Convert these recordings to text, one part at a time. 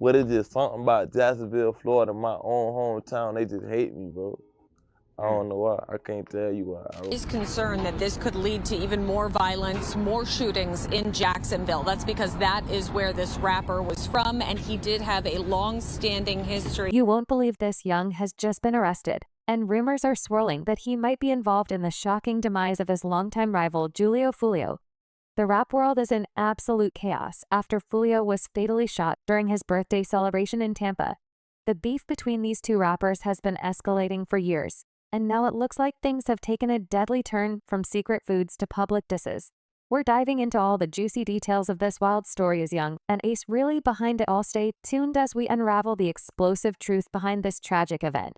What is just something about Jacksonville, Florida, my own hometown, they just hate me, bro. I don't know why. I can't tell you why. He's concerned that this could lead to even more violence, more shootings in Jacksonville. That's because that is where this rapper was from, and he did have a long-standing history. You won't believe this. Young has just been arrested, and rumors are swirling that he might be involved in the shocking demise of his longtime rival, Julio Foolio. The rap world is in absolute chaos after Julio was fatally shot during his birthday celebration in Tampa. The beef between these two rappers has been escalating for years, and now it looks like things have taken a deadly turn from secret feuds to public disses. We're diving into all the juicy details of this wild story. Is Young and Ace really behind it all? Stay tuned as we unravel the explosive truth behind this tragic event.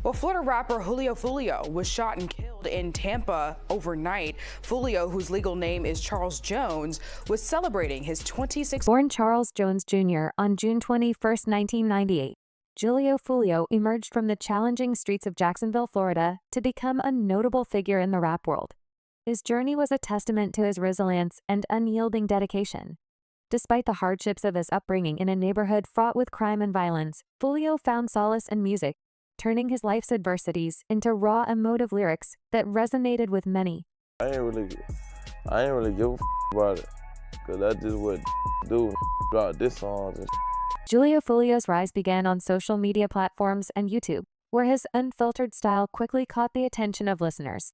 Well, Florida rapper Julio Foolio was shot and killed in Tampa overnight. Foolio, whose legal name is Charles Jones, was celebrating his 26th. Born Charles Jones Jr. on June 21, 1998, Julio Foolio emerged from the challenging streets of Jacksonville, Florida, to become a notable figure in the rap world. His journey was a testament to his resilience and unyielding dedication. Despite the hardships of his upbringing in a neighborhood fraught with crime and violence, Foolio found solace in music, turning his life's adversities into raw, emotive lyrics that resonated with many. I ain't really give a about it, cause that's just what do about this songs and Julio Foolio's rise began on social media platforms and YouTube, where his unfiltered style quickly caught the attention of listeners.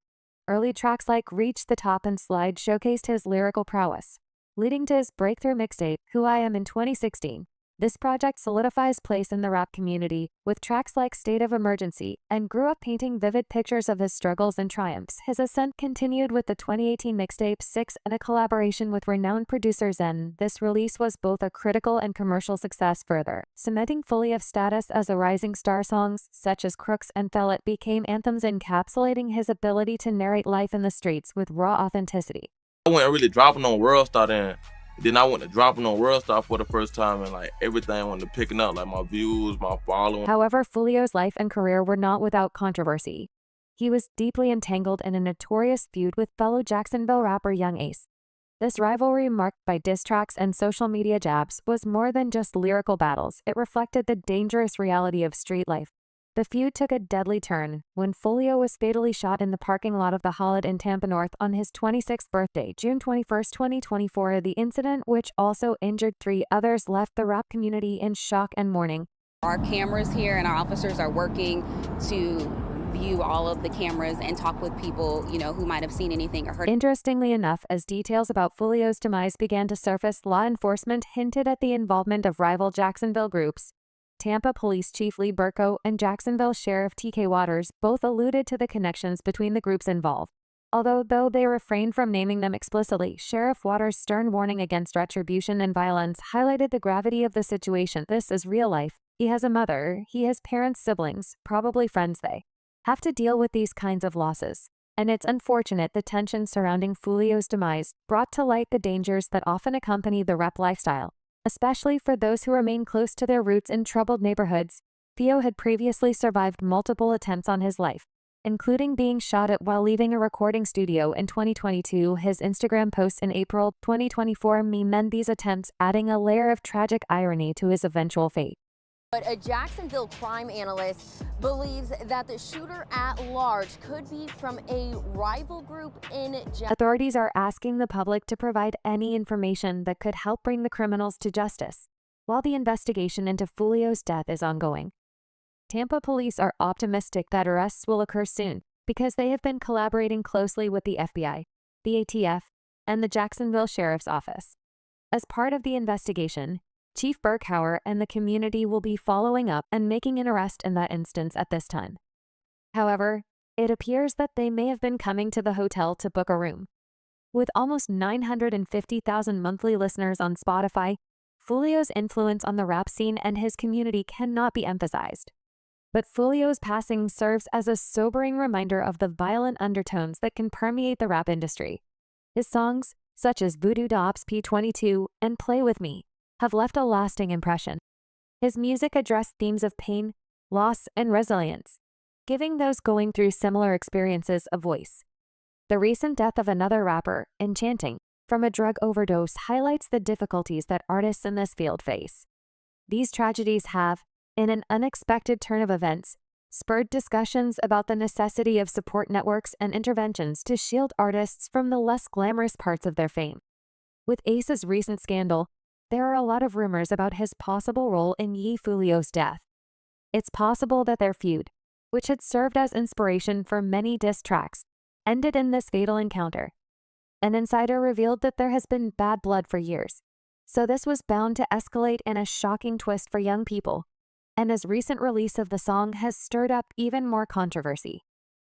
Early tracks like Reach the Top and Slide showcased his lyrical prowess, leading to his breakthrough mixtape, Who I Am, in 2016. This project solidifies place in the rap community with tracks like State of Emergency and grew up painting vivid pictures of his struggles and triumphs. His ascent continued with the 2018 mixtape 6 and a collaboration with renowned producer Zen. This release was both a critical and commercial success, further cementing Foolio's status as a rising star. Songs such as Crooks and Fell It became anthems encapsulating his ability to narrate life in the streets with raw authenticity. I wasn't really dropping on World Star then I went to dropping on World Star for the first time, and like everything went to picking up, like my views, my following. However, Foolio's life and career were not without controversy. He was deeply entangled in a notorious feud with fellow Jacksonville rapper Yungeen Ace. This rivalry, marked by diss tracks and social media jabs, was more than just lyrical battles. It reflected the dangerous reality of street life. The feud took a deadly turn when Foolio was fatally shot in the parking lot of the Holiday in Tampa North on his 26th birthday, June 21, 2024. The incident, which also injured 3 others, left the rap community in shock and mourning. Our cameras here and our officers are working to view all of the cameras and talk with people, who might have seen anything or heard. Interestingly enough, as details about Foolio's demise began to surface, law enforcement hinted at the involvement of rival Jacksonville groups. Tampa Police Chief Lee Burko and Jacksonville Sheriff T.K. Waters both alluded to the connections between the groups involved. Although they refrained from naming them explicitly, Sheriff Waters' stern warning against retribution and violence highlighted the gravity of the situation. This is real life. He has a mother, he has parents, siblings, probably friends. They have to deal with these kinds of losses. And it's unfortunate the tension surrounding Foolio's demise brought to light the dangers that often accompany the rap lifestyle, especially for those who remain close to their roots in troubled neighborhoods. Theo had previously survived multiple attempts on his life, including being shot at while leaving a recording studio in 2022. His Instagram posts in April 2024 meant these attempts, adding a layer of tragic irony to his eventual fate. But a Jacksonville crime analyst believes that the shooter at large could be from a rival group in Jacksonville. Authorities are asking the public to provide any information that could help bring the criminals to justice, while the investigation into Foolio's death is ongoing. Tampa police are optimistic that arrests will occur soon because they have been collaborating closely with the FBI, the ATF, and the Jacksonville Sheriff's Office. As part of the investigation, Chief Burkhauer and the community will be following up and making an arrest in that instance at this time. However, it appears that they may have been coming to the hotel to book a room. With almost 950,000 monthly listeners on Spotify, Foolio's influence on the rap scene and his community cannot be emphasized. But Foolio's passing serves as a sobering reminder of the violent undertones that can permeate the rap industry. His songs, such as Voodoo Dops P22 and Play With Me, have left a lasting impression. His music addressed themes of pain, loss, and resilience, giving those going through similar experiences a voice. The recent death of another rapper, Enchanting, from a drug overdose highlights the difficulties that artists in this field face. These tragedies have, in an unexpected turn of events, spurred discussions about the necessity of support networks and interventions to shield artists from the less glamorous parts of their fame. With Ace's recent scandal, there are a lot of rumors about his possible role in Yungeen Foolio's death. It's possible that their feud, which had served as inspiration for many diss tracks, ended in this fatal encounter. An insider revealed that there has been bad blood for years, so this was bound to escalate in a shocking twist for young people, and his recent release of the song has stirred up even more controversy.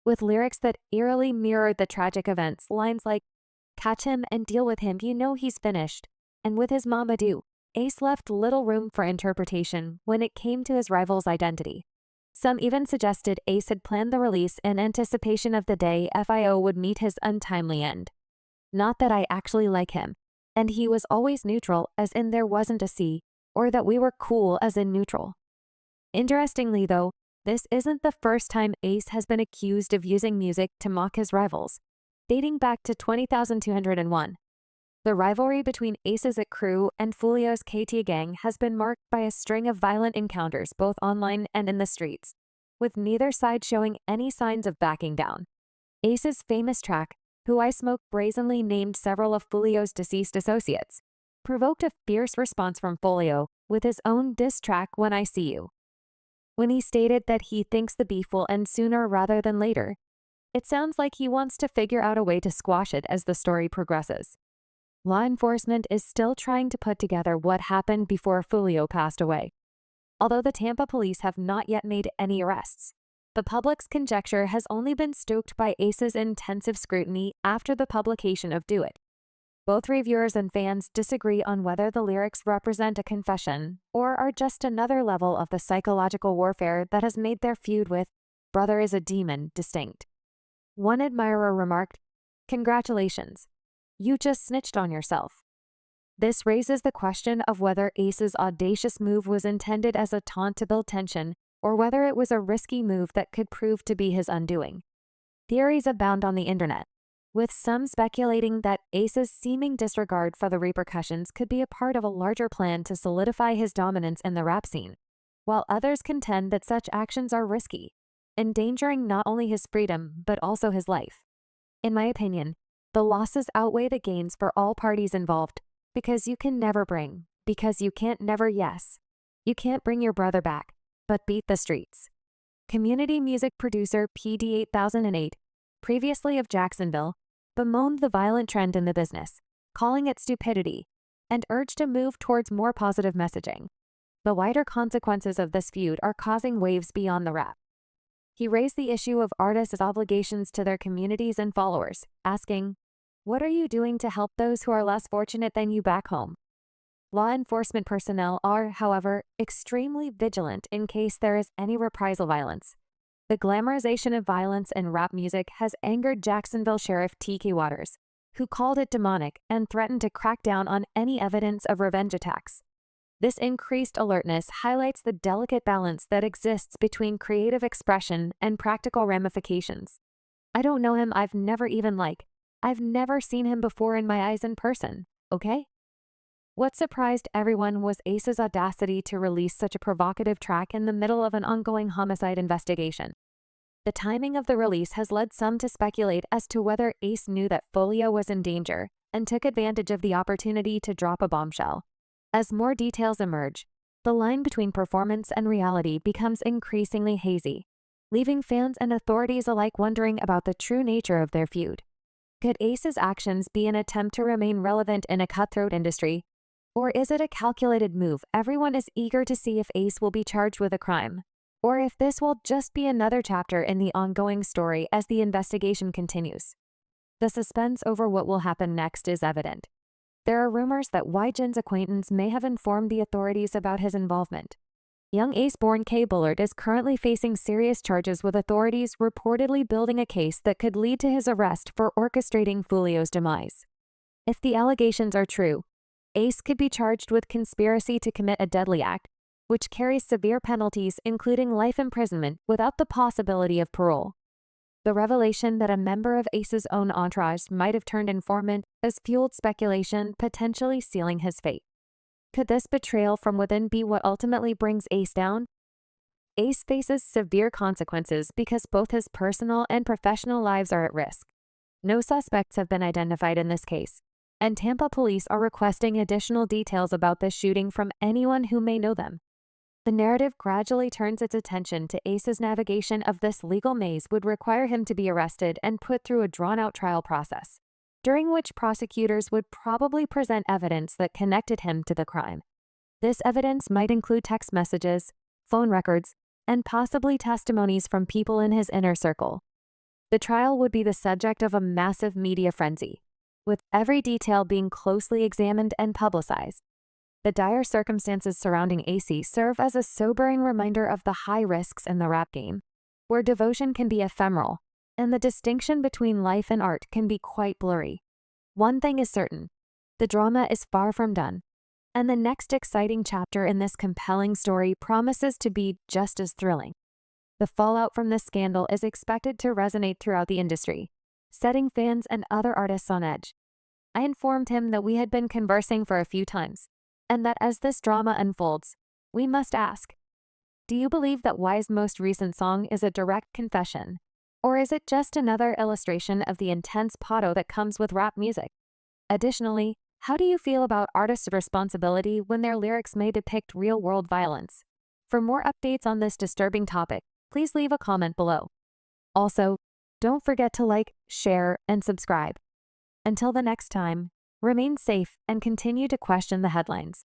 With lyrics that eerily mirrored the tragic events, lines like, "Catch him and deal with him, you know he's finished," and "With his mama do," Ace left little room for interpretation when it came to his rival's identity. Some even suggested Ace had planned the release in anticipation of the day FIO would meet his untimely end. Not that I actually like him, and he was always neutral, as in there wasn't a C, or that we were cool, as in neutral. Interestingly though, this isn't the first time Ace has been accused of using music to mock his rivals, dating back to 20,201. The rivalry between Ace's It Crew and Foolio's KT Gang has been marked by a string of violent encounters both online and in the streets, with neither side showing any signs of backing down. Ace's famous track, "Who I Smoke," brazenly named several of Foolio's deceased associates, provoked a fierce response from Foolio with his own diss track, "When I See You." When he stated that he thinks the beef will end sooner rather than later, it sounds like he wants to figure out a way to squash it as the story progresses. Law enforcement is still trying to put together what happened before Foolio passed away. Although the Tampa police have not yet made any arrests, the public's conjecture has only been stoked by Ace's intensive scrutiny after the publication of Do It. Both reviewers and fans disagree on whether the lyrics represent a confession or are just another level of the psychological warfare that has made their feud with "Brother is a Demon" distinct. One admirer remarked, "Congratulations, you just snitched on yourself." This raises the question of whether Ace's audacious move was intended as a taunt to build tension, or whether it was a risky move that could prove to be his undoing. Theories abound on the internet, with some speculating that Ace's seeming disregard for the repercussions could be a part of a larger plan to solidify his dominance in the rap scene, while others contend that such actions are risky, endangering not only his freedom but also his life. In my opinion, the losses outweigh the gains for all parties involved, because you can never bring, because you can't never yes. You can't bring your brother back, but beat the streets. Community music producer PD8008, previously of Jacksonville, bemoaned the violent trend in the business, calling it stupidity, and urged a move towards more positive messaging. The wider consequences of this feud are causing waves beyond the rap. He raised the issue of artists' obligations to their communities and followers, asking, "What are you doing to help those who are less fortunate than you back home?" Law enforcement personnel are, however, extremely vigilant in case there is any reprisal violence. The glamorization of violence in rap music has angered Jacksonville Sheriff T.K. Waters, who called it demonic and threatened to crack down on any evidence of revenge attacks. This increased alertness highlights the delicate balance that exists between creative expression and practical ramifications. I don't know him, I've never seen him before in my eyes in person, okay? What surprised everyone was Ace's audacity to release such a provocative track in the middle of an ongoing homicide investigation. The timing of the release has led some to speculate as to whether Ace knew that Foolio was in danger and took advantage of the opportunity to drop a bombshell. As more details emerge, the line between performance and reality becomes increasingly hazy, leaving fans and authorities alike wondering about the true nature of their feud. Could Ace's actions be an attempt to remain relevant in a cutthroat industry? Or is it a calculated move? Everyone is eager to see if Ace will be charged with a crime, or if this will just be another chapter in the ongoing story as the investigation continues. The suspense over what will happen next is evident. There are rumors that Yungeen's acquaintance may have informed the authorities about his involvement. Young Ace-born K. Bullard is currently facing serious charges, with authorities reportedly building a case that could lead to his arrest for orchestrating Foolio's demise. If the allegations are true, Ace could be charged with conspiracy to commit a deadly act, which carries severe penalties including life imprisonment without the possibility of parole. The revelation that a member of Ace's own entourage might have turned informant has fueled speculation, potentially sealing his fate. Could this betrayal from within be what ultimately brings Ace down? Ace faces severe consequences because both his personal and professional lives are at risk. No suspects have been identified in this case, and Tampa police are requesting additional details about this shooting from anyone who may know them. The narrative gradually turns its attention to Ace's navigation of this legal maze would require him to be arrested and put through a drawn-out trial process, during which prosecutors would probably present evidence that connected him to the crime. This evidence might include text messages, phone records, and possibly testimonies from people in his inner circle. The trial would be the subject of a massive media frenzy, with every detail being closely examined and publicized. The dire circumstances surrounding AC serve as a sobering reminder of the high risks in the rap game, where devotion can be ephemeral, and the distinction between life and art can be quite blurry. One thing is certain: the drama is far from done, and the next exciting chapter in this compelling story promises to be just as thrilling. The fallout from this scandal is expected to resonate throughout the industry, setting fans and other artists on edge. I informed him that we had been conversing for a few times, and that as this drama unfolds, we must ask, do you believe that Y's most recent song is a direct confession? Or is it just another illustration of the intense potto that comes with rap music? Additionally, how do you feel about artists' responsibility when their lyrics may depict real-world violence? For more updates on this disturbing topic, please leave a comment below. Also, don't forget to like, share, and subscribe. Until the next time, remain safe and continue to question the headlines.